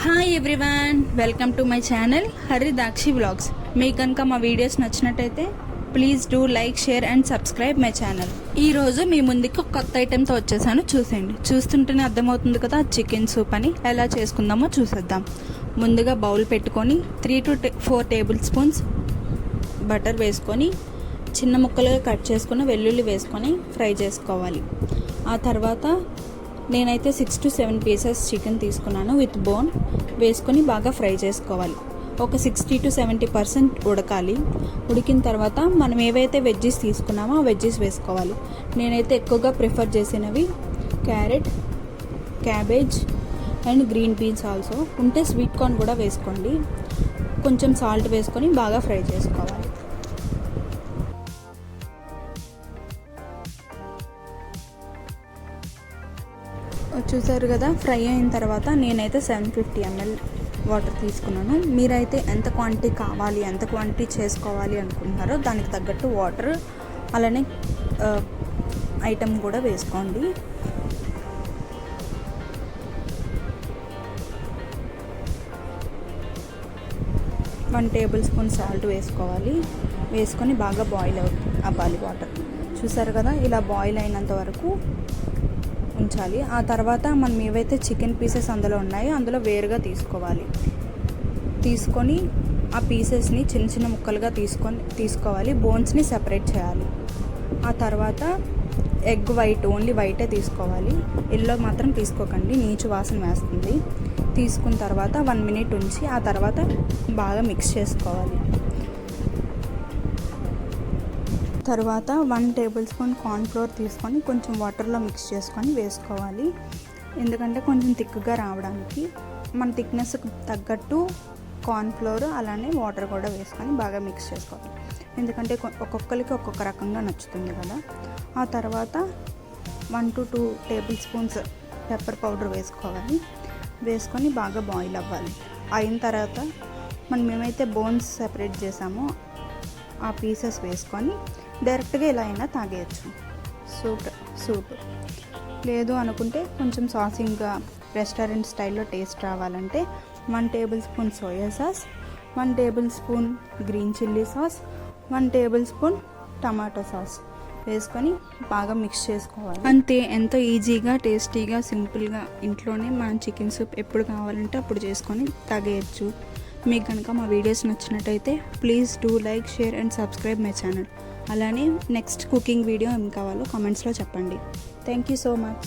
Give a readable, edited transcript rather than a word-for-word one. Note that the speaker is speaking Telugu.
Hi everyone, welcome to my channel Haridakshi vlogs. మీకు కనుక మా వీడియోస్ నచ్చినట్టయితే please do like, share and subscribe my channel. ఈరోజు మీ ముందుకి ఒక కొత్త ఐటెంతో వచ్చేసాను. చూసేయండి, చూస్తుంటేనే అర్థమవుతుంది కదా చికెన్ సూప్ అని. ఎలా చేసుకుందామో చూసేద్దాం. ముందుగా బౌల్ పెట్టుకొని 3 to 4 టేబుల్ స్పూన్స్ బటర్ వేసుకొని చిన్న ముక్కలుగా కట్ చేసుకున్న వెల్లుల్లి వేసుకొని ఫ్రై చేసుకోవాలి. ఆ తర్వాత నేనైతే 6 to 7 పీసెస్ చికెన్ తీసుకున్నాను విత్ బోన్ వేసుకొని బాగా ఫ్రై చేసుకోవాలి. ఒక 60 to 70% ఉడకాలి. ఉడికిన తర్వాత మనం ఏవైతే వెజ్జెస్ తీసుకున్నామో ఆ వెజ్జెస్ వేసుకోవాలి. నేనైతే ఎక్కువగా ప్రిఫర్ చేసినవి carrot, cabbage and green beans. Also ఉంటే స్వీట్ కార్న్ కూడా వేసుకోండి. కొంచెం సాల్ట్ వేసుకొని బాగా ఫ్రై చేసుకోవాలి. చూసారు కదా, ఫ్రై అయిన తర్వాత నేనైతే 750 ml వాటర్ తీసుకున్నాను. మీరైతే ఎంత క్వాంటిటీ కావాలి, ఎంత క్వాంటిటీ చేసుకోవాలి అనుకుంటున్నారో దానికి తగ్గట్టు వాటర్ అలానే ఐటమ్ కూడా వేసుకోండి. వన్ టేబుల్ స్పూన్ సాల్ట్ వేసుకోవాలి. వేసుకొని బాగా బాయిల్ అవ్వాలి వాటర్. చూసారు కదా, ఇలా బాయిల్ అయినంత వరకు ఉంచాలి. ఆ తర్వాత మనం ఏవైతే చికెన్ పీసెస్ అందులో ఉన్నాయో అందులో వేరుగా తీసుకొని ఆ పీసెస్ని చిన్న చిన్న ముక్కలుగా తీసుకోవాలి. బోన్స్ని సెపరేట్ చేయాలి. ఆ తర్వాత ఎగ్ వైట్, ఓన్లీ వైటే తీసుకోవాలి. ఎల్లో మాత్రం తీసుకోకండి, నీచు వాసన వేస్తుంది. తీసుకున్న తర్వాత 1 minute ఉంచి ఆ తర్వాత బాగా మిక్స్ చేసుకోవాలి. తర్వాత 1 టేబుల్ స్పూన్ కార్న్ఫ్లోర్ తీసుకొని కొంచెం వాటర్లో మిక్స్ చేసుకొని వేసుకోవాలి. ఎందుకంటే కొంచెం థిక్గా రావడానికి మన థిక్నెస్కి తగ్గట్టు కార్న్ఫ్లోర్ అలానే వాటర్ కూడా వేసుకొని బాగా మిక్స్ చేసుకోవాలి. ఎందుకంటే ఒక్కొక్కరికి ఒక్కొక్క రకంగా నచ్చుతుంది కదా. ఆ తర్వాత 1 to 2 table spoons pepper powder వేసుకోవాలి. వేసుకొని బాగా బాయిల్ అవ్వాలి. అయిన తర్వాత మనం ఏమైతే బోన్స్ సెపరేట్ చేసామో ఆ పీసెస్ వేసుకొని డైరెక్ట్గా ఇలా అయినా తాగేయచ్చు. సూప్ లేదు అనుకుంటే కొంచెం సాసింగ్గా రెస్టారెంట్ స్టైల్లో టేస్ట్ రావాలంటే 1 table spoon soya sauce, 1 table spoon green chilli sauce, 1 table spoon tomato sauce వేసుకొని బాగా మిక్స్ చేసుకోవాలి. అంతే, ఎంతో ఈజీగా, టేస్టీగా, సింపుల్గా ఇంట్లోనే మనం చికెన్ సూప్ ఎప్పుడు కావాలంటే అప్పుడు చేసుకొని తాగేయచ్చు. మీకు కనుక మా వీడియోస్ నచ్చినట్టయితే please do like, share and subscribe my channel. అలానే నెక్స్ట్ కుకింగ్ వీడియో ఏం కావాలో కామెంట్స్లో చెప్పండి. Thank you so much.